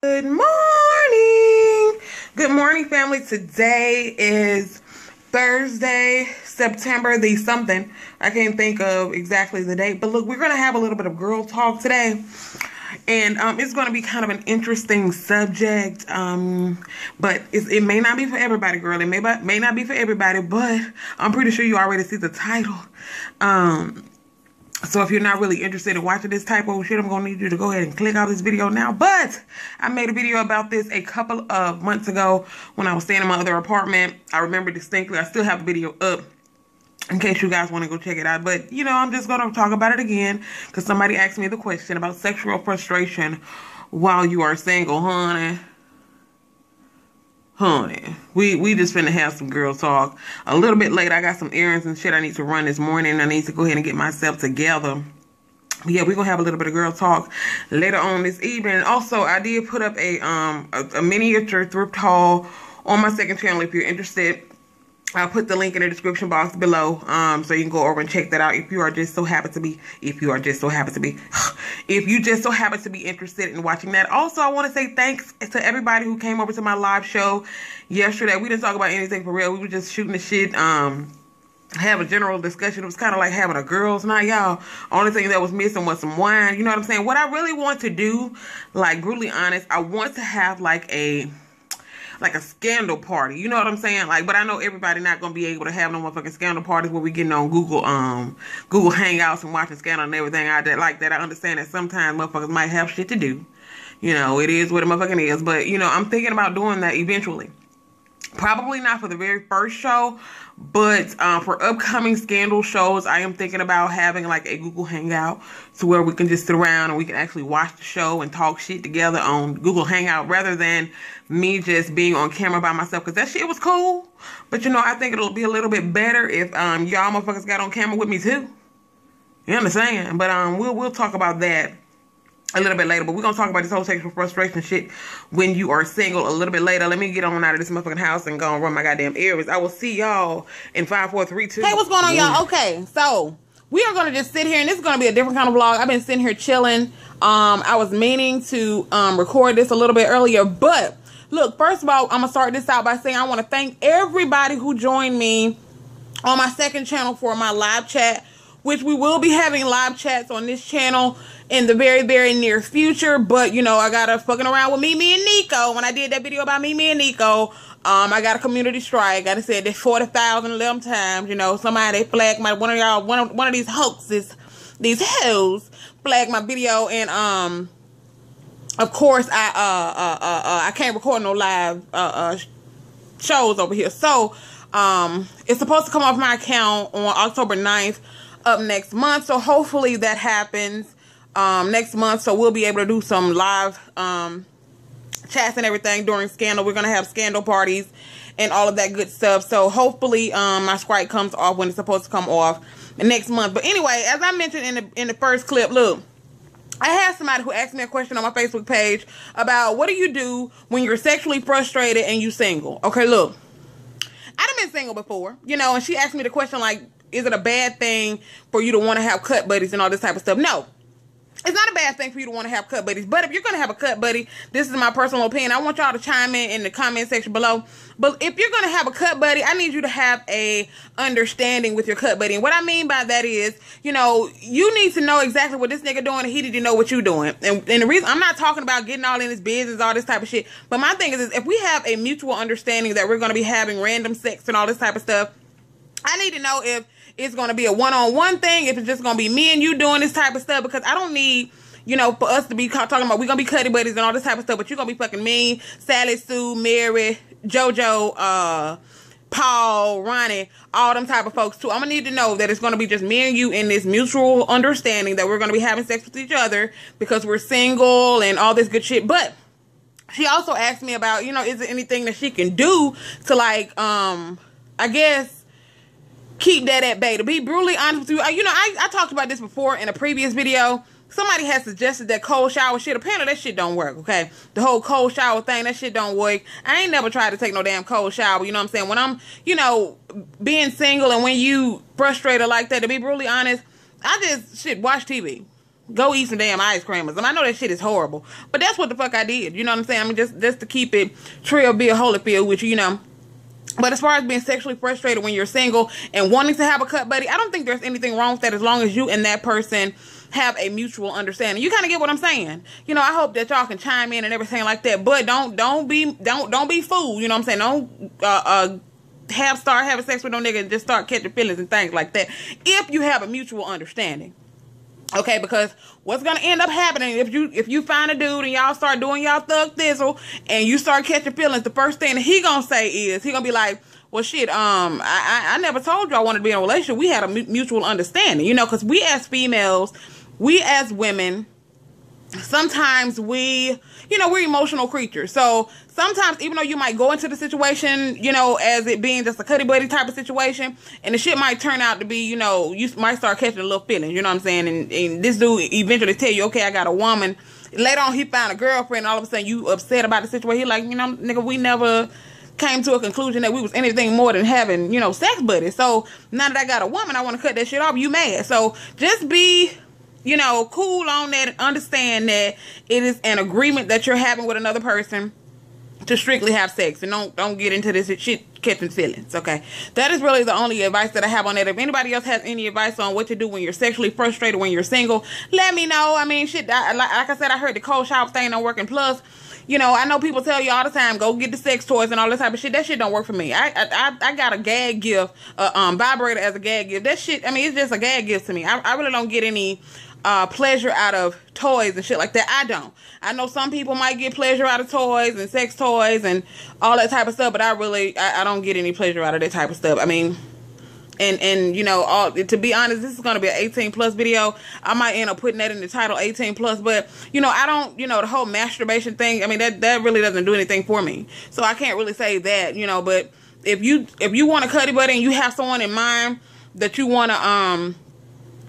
Good morning. Good morning, family. Today is Thursday, September the something. I can't think of exactly the date. But look, we're going to have a little bit of girl talk today. And it's going to be kind of an interesting subject. But it may not be for everybody, girl. It may not be for everybody. But I'm pretty sure you already see the title. So if you're not really interested in watching this type of shit, I'm going to need you to go ahead and click off this video now. But I made a video about this a couple of months ago when I was staying in my other apartment. I remember distinctly. I still have the video up in case you guys want to go check it out. But, you know, I'm just going to talk about it again because somebody asked me the question about sexual frustration while you are single, honey. We just finna have some girl talk. A little bit late. I got some errands and shit I need to run this morning. I need to go ahead and get myself together. But yeah, we're gonna have a little bit of girl talk later on this evening. Also, I did put up a miniature thrift haul on my second channel. If you're interested, I'll put the link in the description box below, so you can go over and check that out if you just so happen to be interested in watching that. Also, I want to say thanks to everybody who came over to my live show yesterday. We didn't talk about anything for real. We were just shooting the shit, have a general discussion. It was kind of like having a girls' night, y'all. Only thing that was missing was some wine. You know what I'm saying? What I really want to do, like, brutally honest, I want to have like a scandal party, you know what I'm saying? Like, but I know everybody not gonna be able to have no motherfucking scandal parties where we getting on Google Hangouts and watching scandal and everything like that. I understand that sometimes motherfuckers might have shit to do. You know, it is what it motherfucking is. But, you know, I'm thinking about doing that eventually. Probably not for the very first show, but for upcoming scandal shows, I am thinking about having like a Google Hangout to where we can just sit around and we can actually watch the show and talk shit together on Google Hangout rather than me just being on camera by myself, because that shit was cool. But, you know, I think it'll be a little bit better if y'all motherfuckers got on camera with me too. You understand? But we'll talk about that a little bit later. But we're gonna talk about this whole sexual frustration shit when you are single a little bit later. Let me get on out of this motherfucking house and go and run my goddamn errands. I will see y'all in 5, 4, 3, 2. Hey, what's going on, y'all? Okay, so we are gonna just sit here, and this is gonna be a different kind of vlog. I've been sitting here chilling. I was meaning to record this a little bit earlier, but look, first of all, I'm gonna start this out by saying I want to thank everybody who joined me on my second channel for my live chat, which we will be having live chats on this channel in the very, very near future. But, you know, I got to fucking around with Mimi and Nico. When I did that video about Mimi and Nico, I got a community strike. I said that 40,000 of them times, you know, somebody flagged one of y'all, one of these hoaxes, these hoes flagged my video. And, of course, I can't record no live, shows over here. So, it's supposed to come off my account on October 9th of next month. So hopefully that happens next month, so we'll be able to do some live chats and everything during scandal. We're gonna have scandal parties and all of that good stuff. So hopefully my strike comes off when it's supposed to come off next month. But anyway, as I mentioned in the first clip, look, I had somebody who asked me a question on my Facebook page about what do you do when you're sexually frustrated and you single. Okay, look, I've been single before, you know, and she asked me the question like, is it a bad thing for you to want to have cut buddies and all this type of stuff? No. It's not a bad thing for you to want to have cut buddies. But if you're going to have a cut buddy, this is my personal opinion. I want y'all to chime in the comment section below. But if you're going to have a cut buddy, I need you to have a understanding with your cut buddy. And what I mean by that is, you know, you need to know exactly what this nigga doing and he need to know what you doing. And the reason, I'm not talking about getting all in his business, all this type of shit. But my thing is if we have a mutual understanding that we're going to be having random sex and all this type of stuff, I need to know if it's going to be a one-on-one thing, if it's just going to be me and you doing this type of stuff, because I don't need, you know, for us to be talking about we're going to be cutty buddies and all this type of stuff, but you're going to be fucking me, Sally, Sue, Mary, JoJo, Paul, Ronnie, all them type of folks too. I'm going to need to know that it's going to be just me and you in this mutual understanding that we're going to be having sex with each other because we're single and all this good shit. But she also asked me about, you know, is there anything that she can do to like, I guess, keep that at bay. To be brutally honest with you, you know, I talked about this before in a previous video. Somebody has suggested that cold shower shit. Apparently that shit don't work, okay? The whole cold shower thing, that shit don't work. I ain't never tried to take no damn cold shower, you know what I'm saying? When I'm, you know, being single and when you frustrated like that, to be brutally honest, I just, shit, watch TV. Go eat some damn ice cream. I know that shit is horrible, but that's what the fuck I did. You know what I'm saying? I mean, just to keep it Trill be a Holyfield with you, you know. But as far as being sexually frustrated when you're single and wanting to have a cut buddy, I don't think there's anything wrong with that as long as you and that person have a mutual understanding. You kind of get what I'm saying. You know, I hope that y'all can chime in and everything like that. But don't be fooled. You know what I'm saying? Don't start having sex with no nigga and just start catching feelings and things like that. If you have a mutual understanding. Okay, because what's gonna end up happening if you find a dude and y'all start doing y'all thug thistle and you start catching feelings, the first thing that he gonna say is he gonna be like, well, shit, I never told you I wanted to be in a relationship. We had a mutual understanding, you know, because we as females, we as women, sometimes we're emotional creatures. So sometimes, even though you might go into the situation, you know, as it being just a cuddy buddy type of situation, and the shit might turn out to be, you know, you might start catching a little feelings, you know what I'm saying? And this dude eventually tell you, okay, I got a woman. Later on, he found a girlfriend, and all of a sudden you upset about the situation. He like, you know, nigga, we never came to a conclusion that we was anything more than having, you know, sex buddies. So now that I got a woman, I want to cut that shit off. You mad. So just be, you know, cool on that and understand that it is an agreement that you're having with another person to strictly have sex, and don't get into this shit catching feelings. Okay, that is really the only advice that I have on that. If anybody else has any advice on what to do when you're sexually frustrated when you're single, let me know. I mean, shit, like I said, I heard the cold shower thing don't work. And plus, you know, I know people tell you all the time, go get the sex toys and all this type of shit. That shit don't work for me. I got a gag gift, vibrator as a gag gift. That shit, I mean, it's just a gag gift to me. I really don't get any pleasure out of toys and shit like that. I don't. I know some people might get pleasure out of toys and sex toys and all that type of stuff, but I don't get any pleasure out of that type of stuff. I mean, and you know, to be honest, this is going to be an 18+ video. I might end up putting that in the title, 18+, but you know, I don't, you know, the whole masturbation thing, I mean, that really doesn't do anything for me. So I can't really say that, you know, but if you want a cuddy buddy and you have someone in mind that you want to,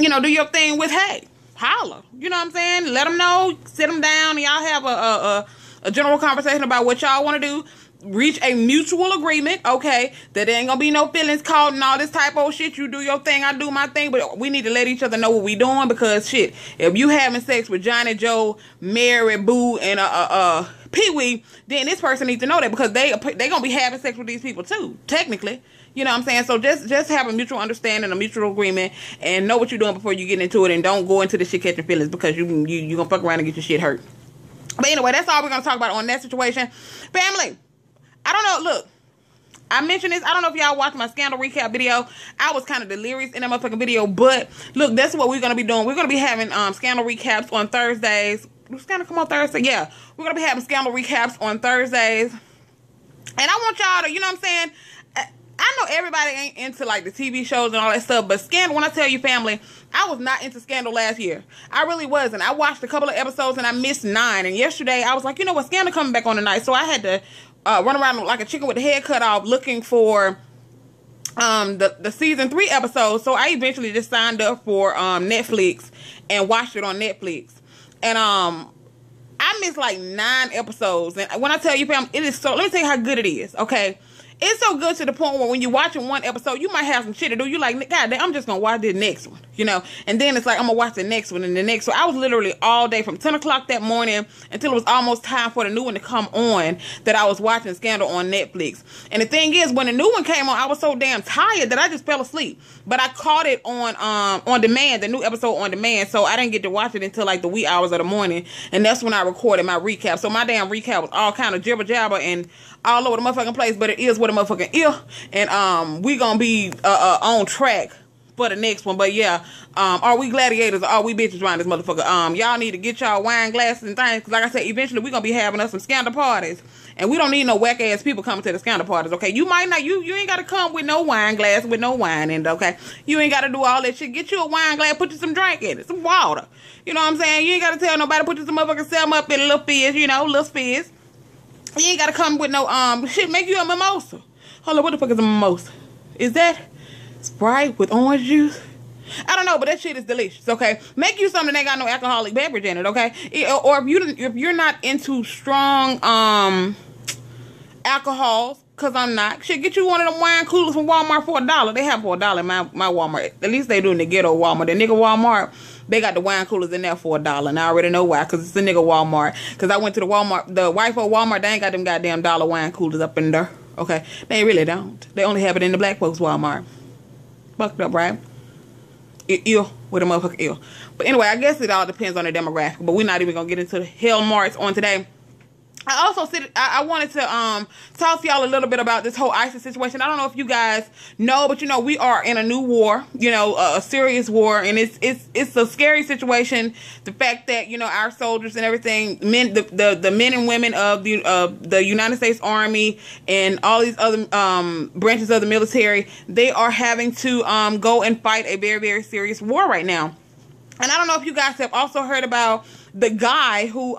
you know, do your thing with, hey, holler. You know what I'm saying? Let them know, sit them down, and y'all have a general conversation about what y'all want to do. Reach a mutual agreement, okay, that there ain't gonna be no feelings caught and all this type of shit. You do your thing, I do my thing, but we need to let each other know what we doing, because shit, if you having sex with Johnny, Joe, Mary, Boo, and Pee-wee, then this person needs to know that, because they gonna be having sex with these people too, technically. You know what I'm saying? So just have a mutual understanding, a mutual agreement, and know what you're doing before you get into it, and don't go into the shit catching feelings, because you gonna fuck around and get your shit hurt. But anyway, that's all we're gonna talk about on that situation. Family, I don't know, look, I mentioned this, I don't know if y'all watched my scandal recap video. I was kind of delirious in that motherfucking video, but look, that's what we're gonna be doing. We're gonna be having scandal recaps on Thursdays. Does scandal come on Thursday? Yeah, we're gonna be having scandal recaps on Thursdays. And I want y'all to, you know what I'm saying, I know everybody ain't into like the TV shows and all that stuff, but Scandal, when I tell you, family, I was not into Scandal last year. I really wasn't. I watched a couple of episodes and I missed 9. And yesterday I was like, you know what, Scandal coming back on tonight. So I had to run around like a chicken with the head cut off looking for the season 3 episodes. So I eventually just signed up for Netflix and watched it on Netflix. And I missed like 9 episodes. And when I tell you, fam, it is so, let me tell you how good it is, okay? It's so good to the point where when you're watching one episode, you might have some shit to do. You like, God damn, I'm just going to watch the next one, you know? And then it's like, I'm going to watch the next one and the next one. I was literally all day from 10 o'clock that morning until it was almost time for the new one to come on that I was watching Scandal on Netflix. And the thing is, when the new one came on, I was so damn tired that I just fell asleep. But I caught it on demand, the new episode on demand, so I didn't get to watch it until like the wee hours of the morning. And that's when I recorded my recap. So my damn recap was all kind of jibber jabber and all over the motherfucking place, but it is what a motherfucking is. And we gonna be on track for the next one. But yeah, are we gladiators or are we bitches around this motherfucker? Y'all need to get y'all wine glasses and things, because like I said, eventually we gonna be having us some scandal parties. And we don't need no whack ass people coming to the scandal parties, okay? You might not, you ain't gotta come with no wine glass with no wine in it, okay? You ain't gotta do all that shit. Get you a wine glass, put you some drink in it, some water. You know what I'm saying? You ain't gotta tell nobody, put you some motherfucking Selma up in a little fizz, you know, little fizz. You ain't gotta come with no shit. Make you a mimosa. Hold on, what the fuck is a mimosa? Is that Sprite with orange juice? I don't know, but that shit is delicious. Okay, make you something that ain't got no alcoholic beverage in it. Okay, or if you're not into strong alcohols, Cause I'm not. Shit, get you one of them wine coolers from Walmart for $1. They have for $1 in my Walmart. At least they do in the ghetto Walmart. The nigga Walmart, they got the wine coolers in there for $1. And I already know why. Cause it's the nigga Walmart. Cause I went to the Walmart, the white folk Walmart. They ain't got them goddamn dollar wine coolers up in there. Okay, they really don't. They only have it in the black folks Walmart. Fucked up, right? Ill with a motherfucker ill. But anyway, I guess it all depends on the demographic. But we're not even gonna get into the hell marks on today. I also said I wanted to talk to y'all a little bit about this whole ISIS situation. I don't know if you guys know, but you know, we are in a new war, you know, a serious war, and it's a scary situation. The fact that, you know, our soldiers and everything, the men and women of the United States Army and all these other branches of the military, they are having to go and fight a very, very serious war right now. And I don't know if you guys have also heard about the guy who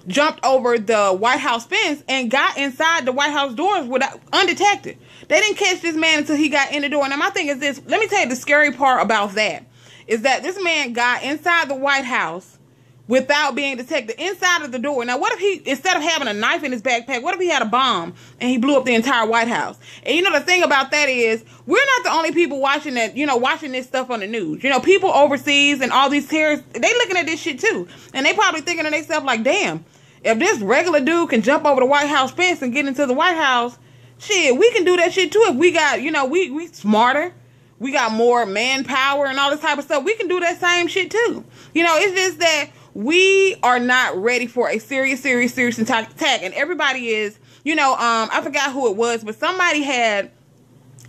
jumped over the White House fence and got inside the White House doors without undetected. They didn't catch this man until he got in the door. Now my thing is this, let me tell you the scary part about that, is that this man got inside the White House without being detected inside of the door. Now what if he, instead of having a knife in his backpack, what if he had a bomb and he blew up the entire White House? And you know, the thing about that is, we're not the only people watching that, you know, watching this stuff on the news. You know, people overseas and all these terrorists, they looking at this shit too. And they probably thinking to themselves like, damn, if this regular dude can jump over the White House fence and get into the White House, shit, we can do that shit too. If we got, you know, we smarter, we got more manpower and all this type of stuff, we can do that same shit too. You know, it's just that we are not ready for a serious attack. And everybody is, you know, I forgot who it was, but somebody had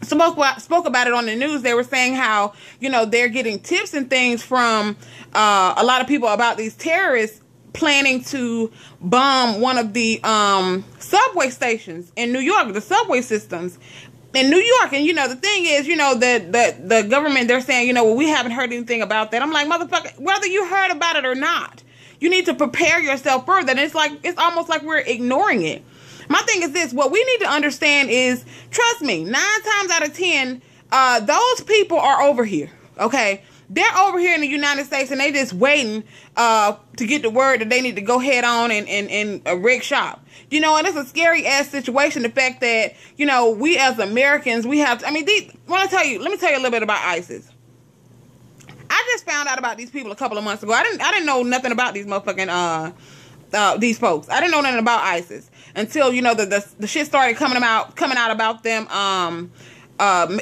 spoke about it on the news. They were saying how, you know, they're getting tips and things from a lot of people about these terrorists planning to bomb one of the subway stations in New York, the subway systems in New York. And you know, the thing is, you know, the government, they're saying, you know, well, we haven't heard anything about that. I'm like, motherfucker, whether you heard about it or not, you need to prepare yourself further. And it's almost like we're ignoring it. My thing is this, what we need to understand is, trust me, 9 times out of 10, those people are over here, okay? They're over here in the United States and they just waiting to get the word that they need to go head on and wreck shop. You know, and it's a scary ass situation. The fact that, you know, we as Americans, we have to, I mean, let me tell you a little bit about ISIS. I just found out about these people a couple of months ago. I didn't know nothing about these motherfucking these folks. I didn't know nothing about ISIS until, you know, the shit started coming out about them.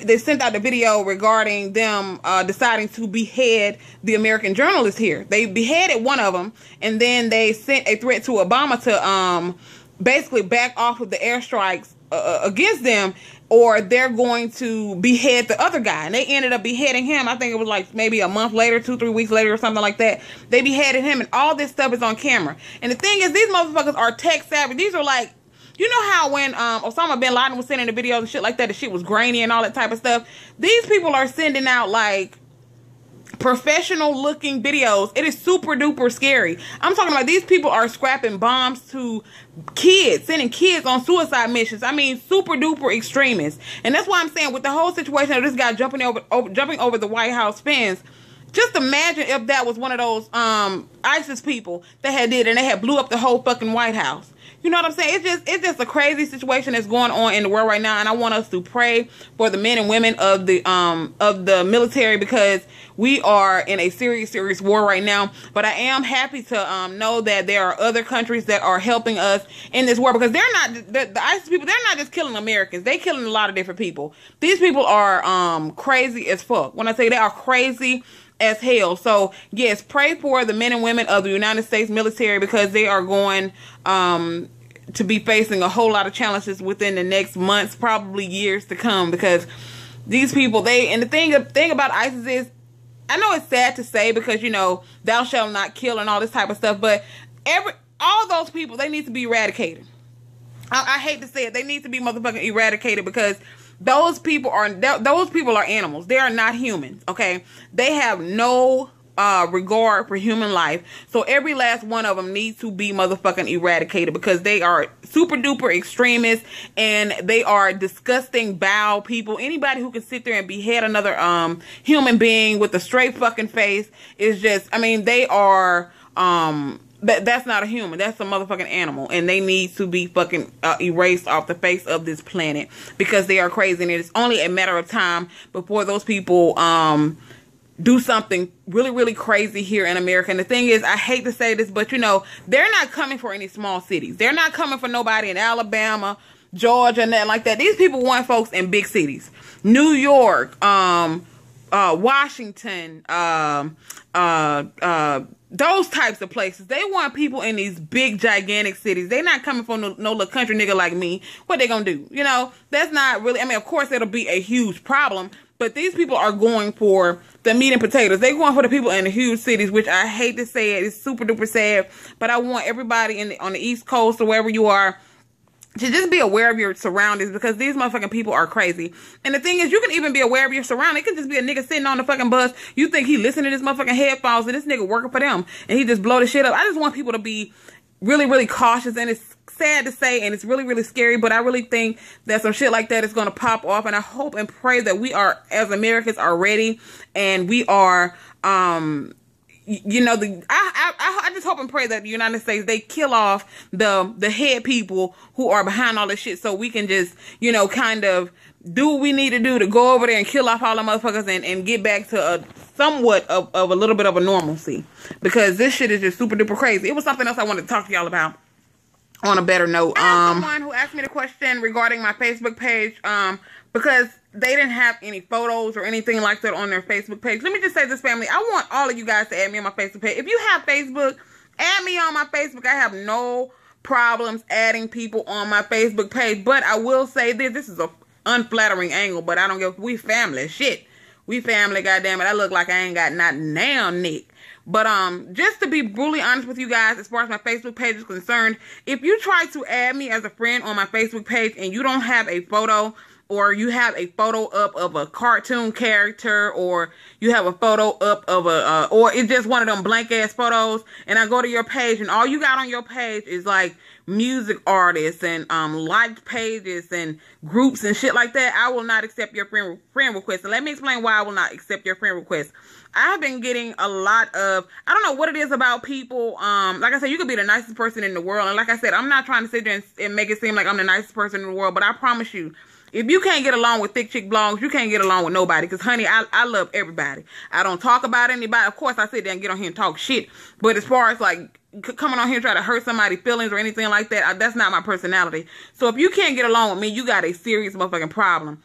They sent out the video regarding them deciding to behead the American journalist here. They beheaded one of them, and then they sent a threat to Obama to basically back off of the airstrikes against them, or they're going to behead the other guy. And they ended up beheading him. I think it was like maybe a month later, 2-3 weeks later or something like that. They beheaded him, and all this stuff is on camera. And the thing is, these motherfuckers are tech savvy. These are like, you know how when Osama bin Laden was sending the videos and shit like that, the shit was grainy and all that type of stuff? These people are sending out like professional looking videos. It is super duper scary. I'm talking about these people are scrapping bombs to kids, sending kids on suicide missions. I mean, super duper extremists. And that's why I'm saying, with the whole situation of this guy jumping over the White House fence, just imagine if that was one of those ISIS people that had did and they had blew up the whole fucking White House. You know what I'm saying? It's just a crazy situation that's going on in the world right now, and I want us to pray for the men and women of the military, because we are in a serious war right now. But I am happy to know that there are other countries that are helping us in this war, because they're not the ISIS people. They're not just killing Americans. They're killing a lot of different people. These people are crazy as fuck. When I say they are crazy as hell. So yes, pray for the men and women of the United States military, because they are going to be facing a whole lot of challenges within the next months, probably years to come, because these people, and the thing about ISIS is, I know it's sad to say, because, you know, thou shalt not kill and all this type of stuff, but all those people, they need to be eradicated. I hate to say it, they need to be motherfucking eradicated, because those people are animals. They are not humans, okay? They have no regard for human life. So every last one of them needs to be motherfucking eradicated, because they are super duper extremists, and they are disgusting, foul people. Anybody who can sit there and behead another human being with a straight fucking face is just, I mean, they are that's not a human. That's a motherfucking animal, and they need to be fucking erased off the face of this planet because they are crazy, and it is only a matter of time before those people do something really, really crazy here in America. And the thing is, I hate to say this, but you know, they're not coming for any small cities. They're not coming for nobody in Alabama, Georgia, and that like that. These people want folks in big cities, New York, Washington, those types of places. They want people in these big, gigantic cities. They're not coming for no little country nigga like me. What they gonna do? You know, that's not really, I mean, of course, it'll be a huge problem, but these people are going for the meat and potatoes. They're going for the people in the huge cities, which I hate to say it. It's super duper sad, but I want everybody on the East Coast or wherever you are to just be aware of your surroundings, because these motherfucking people are crazy. And the thing is, you can even be aware of your surroundings. It could just be a nigga sitting on the fucking bus. You think he listening to this motherfucking headphones, and this nigga working for them, and he just blow the shit up. I just want people to be really, really cautious, and it's sad to say, and it's really, really scary, but I really think that some shit like that is going to pop off, and I hope and pray that we are, as Americans, are ready, and we are, you know, I just hope and pray that the United States, they kill off the head people who are behind all this shit, so we can just, you know, kind of do what we need to do to go over there and kill off all the motherfuckers and get back to a somewhat of a little bit of a normalcy, because this shit is just super duper crazy. It was something else I wanted to talk to y'all about on a better note. Someone who asked me the question regarding my Facebook page, because they didn't have any photos or anything like that on their Facebook page. Let me just say this, family. I want all of you guys to add me on my Facebook page. If you have Facebook, add me on my Facebook. I have no problems adding people on my Facebook page. But I will say this is a unflattering angle, but I don't give. We family. Shit. We family, goddammit. I look like I ain't got not now, Nick. But just to be brutally honest with you guys, as far as my Facebook page is concerned, if you try to add me as a friend on my Facebook page and you don't have a photo, or you have a photo up of a cartoon character, or you have a photo up of a, or it's just one of them blank ass photos, and I go to your page and all you got on your page is like music artists and liked pages and groups and shit like that, I will not accept your friend request. And let me explain why I will not accept your friend request. I've been getting a lot of, I don't know what it is about people. Like I said, you could be the nicest person in the world, and like I said, I'm not trying to sit there and make it seem like I'm the nicest person in the world, but I promise you, if you can't get along with ThickChickVlogs, you can't get along with nobody. Because, honey, I love everybody. I don't talk about anybody. Of course, I sit there and get on here and talk shit. But as far as, like, coming on here and try to hurt somebody's feelings or anything like that, that's not my personality. So if you can't get along with me, you got a serious motherfucking problem.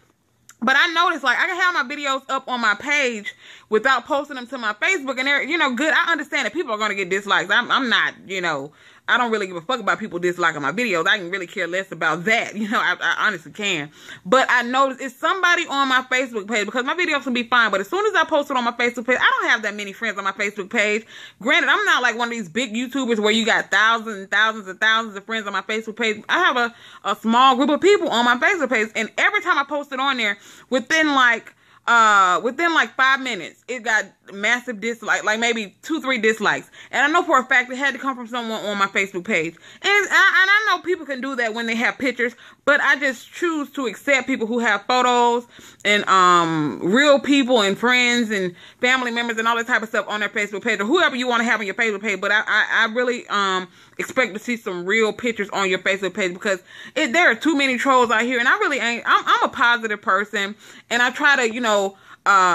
But I noticed, like, I can have my videos up on my page without posting them to my Facebook. And they're, you know, good. I understand that people are going to get dislikes. I'm not, you know, I don't really give a fuck about people disliking my videos. I can really care less about that. You know, I honestly can. But I noticed it's somebody on my Facebook page, because my videos can be fine, but as soon as I post it on my Facebook page, I don't have that many friends on my Facebook page. Granted, I'm not like one of these big YouTubers where you got thousands and thousands and thousands of friends on my Facebook page. I have a small group of people on my Facebook page, and every time I post it on there, within like 5 minutes, it got massive dislike, like maybe 2-3 dislikes. And I know for a fact it had to come from someone on my Facebook page. And I know people can do that when they have pictures, but I just choose to accept people who have photos and real people and friends and family members and all that type of stuff on their Facebook page, or whoever you want to have on your Facebook page. But I really expect to see some real pictures on your Facebook page, because there are too many trolls out here, and I really ain't. I'm a positive person, and I try to, you know,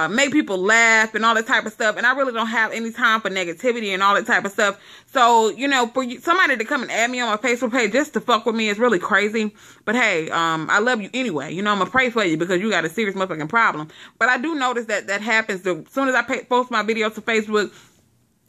make people laugh and all that type of stuff, and I really don't have any time for negativity and all that type of stuff. So, you know, for somebody to come and add me on my Facebook page just to fuck with me is really crazy. But hey, I love you anyway. You know, I'm gonna pray for you because you got a serious motherfucking problem. But I do notice that happens. As soon as I post my videos to Facebook,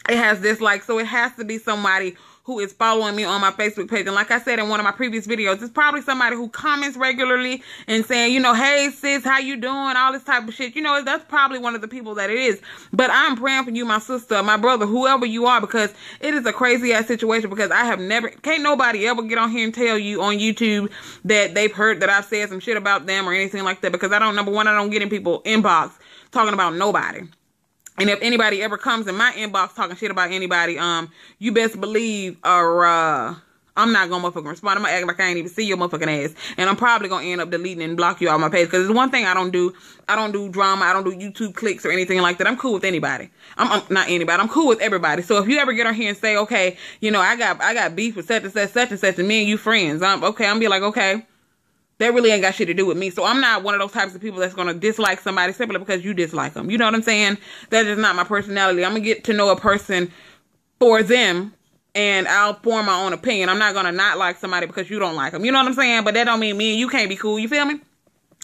it has dislikes. So it has to be somebody who is following me on my Facebook page. And like I said in one of my previous videos, it's probably somebody who comments regularly and saying, you know, hey sis, how you doing? All this type of shit. You know, that's probably one of the people that it is. But I'm praying for you, my sister, my brother, whoever you are, because it is a crazy ass situation, because I have never, can't nobody ever get on here and tell you on YouTube that they've heard that I've said some shit about them or anything like that, because I don't, number one, I don't get in people's inbox talking about nobody. And if anybody ever comes in my inbox talking shit about anybody, you best believe, or I'm not gonna motherfucking respond. I'm gonna act like I ain't even see your motherfucking ass. And I'm probably gonna end up deleting and block you off my page. Because there's one thing I don't do. I don't do drama. I don't do YouTube clicks or anything like that. I'm cool with anybody. I'm not anybody. I'm cool with everybody. So if you ever get on here and say, okay, you know, I got beef with such and such, and me and you friends. I'm gonna be like, okay, that really ain't got shit to do with me. So I'm not one of those types of people that's gonna dislike somebody simply because you dislike them. You know what I'm saying? That's just not my personality. I'm gonna get to know a person for them, and I'll form my own opinion. I'm not gonna not like somebody because you don't like them. You know what I'm saying? But that don't mean me and you can't be cool. You feel me?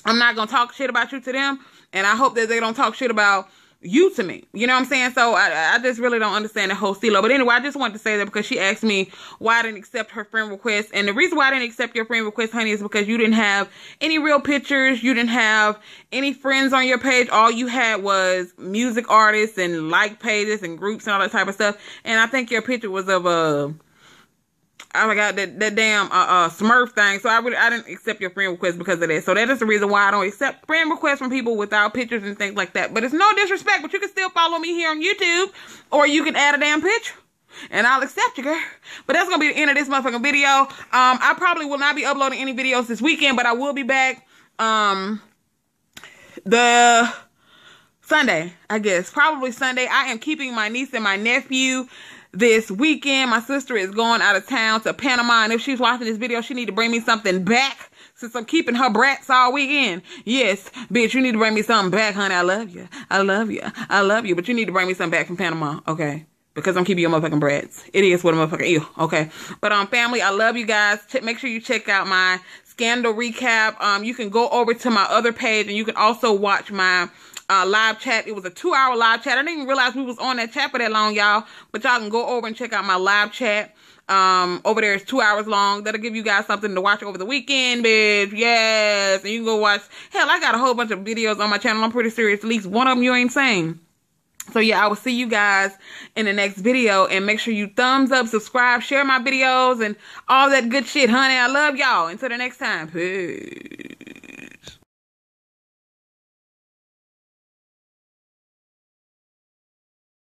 I'm not gonna talk shit about you to them, and I hope that they don't talk shit about you to me. You know what I'm saying? So I just really don't understand the whole CeeLo. But anyway, I just wanted to say that because she asked me why I didn't accept her friend request. And the reason why I didn't accept your friend request, honey, is because you didn't have any real pictures. You didn't have any friends on your page. All you had was music artists and like pages and groups and all that type of stuff. And I think your picture was of I forgot that damn Smurf thing. So I didn't accept your friend request because of that. So that is the reason why I don't accept friend requests from people without pictures and things like that. But it's no disrespect, but you can still follow me here on YouTube, or you can add a damn picture and I'll accept you, girl. But that's gonna be the end of this motherfucking video. I probably will not be uploading any videos this weekend, but I will be back the Sunday, I guess. Probably Sunday. I am keeping my niece and my nephew this weekend. My sister is going out of town to Panama, and if she's watching this video, she need to bring me something back since I'm keeping her brats all weekend. Yes, bitch, you need to bring me something back, honey. I love you. I love you. I love you. But you need to bring me something back from Panama, okay? Because I'm keeping your motherfucking brats. It is what a motherfucking ew, okay? But family, I love you guys. Make sure you check out my scandal recap. You can go over to my other page, and you can also watch my live chat. It was a 2-hour live chat. I didn't even realize we was on that chat for that long, y'all. But y'all can go over and check out my live chat. Over there is 2 hours long. That'll give you guys something to watch over the weekend, bitch. Yes. And you can go watch. Hell, I got a whole bunch of videos on my channel. I'm pretty serious. At least one of them you ain't seen. So yeah, I will see you guys in the next video. And make sure you thumbs up, subscribe, share my videos, and all that good shit, honey. I love y'all. Until the next time. Peace.